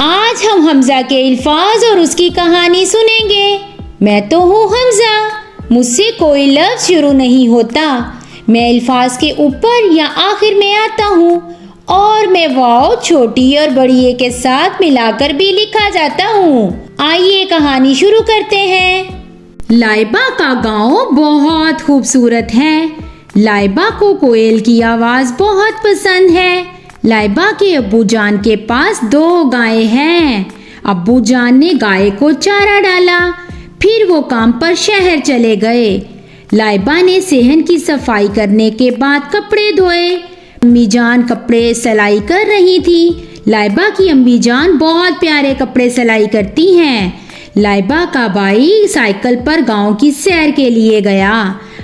آج ہم حمزہ کے الفاظ اور اس کی کہانی سنیں گے۔ میں تو ہوں حمزہ، مجھ سے کوئی لفظ شروع نہیں ہوتا۔ میں الفاظ کے اوپر یا آخر میں آتا ہوں اور میں واو چھوٹی اور بڑی اے کے ساتھ ملا کر بھی لکھا جاتا ہوں۔ آئیے کہانی شروع کرتے ہیں۔ لائبہ کا گاؤں بہت خوبصورت ہے۔ لائبہ کو کوئل کی آواز بہت پسند ہے۔ لائبہ کے ابو جان کے پاس 2 گائیں ہیں۔ ابو جان نے گائے کو چارہ ڈالا، پھر وہ کام پر شہر چلے گئے۔ لائبہ نے صحن کی صفائی کرنے کے بعد کپڑے دھوئے۔ امی جان کپڑے سلائی کر رہی تھی۔ لائبہ کی امی جان بہت پیارے کپڑے سلائی کرتی ہیں۔ لائبہ کا بھائی سائیکل پر گاؤں کی سیر کے لیے گیا۔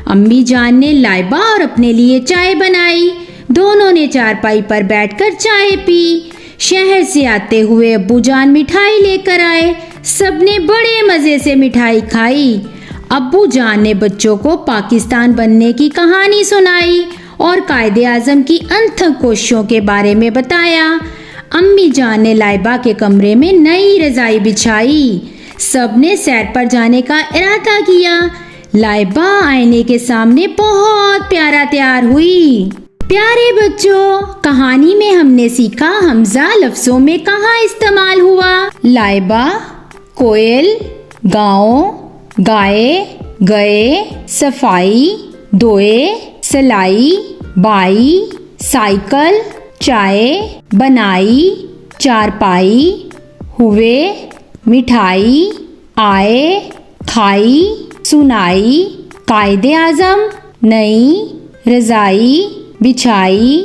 امی جان نے لائبہ اور اپنے لیے چائے بنائی۔ دونوں نے چارپائی پر بیٹھ کر چائے پی۔ شہر سے آتے ہوئے ابو جان مٹھائی لے کر آئے۔ سب نے بڑے مزے سے مٹھائی کھائی۔ ابو جان نے بچوں کو پاکستان بننے کی کہانی سنائی اور قائد اعظم کی انتھک کوششوں کے بارے میں بتایا۔ امی جان نے لائبہ کے کمرے میں نئی رضائی بچھائی۔ سب نے سیر پر جانے کا ارادہ کیا۔ لائبہ آئینے کے سامنے بہت پیارا تیار ہوئی۔ پیارے بچوں، کہانی میں ہم نے سیکھا حمزہ لفظوں میں کہاں استعمال ہوا۔ لائبہ، کوئل، گاؤں، گائے، گئے، صفائی، دوئے، سلائی، بائی، سائیکل، چائے، بنائی، چارپائی، ہوئے، مٹھائی، آئے، کھائی، سنائی، قائد اعظم، نئی، رضائی، بچھائی،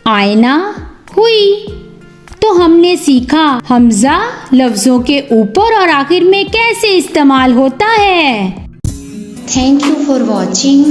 آئینہ، ہوئی۔ تو ہم نے سیکھا حمزہ لفظوں کے اوپر اور آخر میں کیسے استعمال ہوتا ہے۔ Thank you for watching.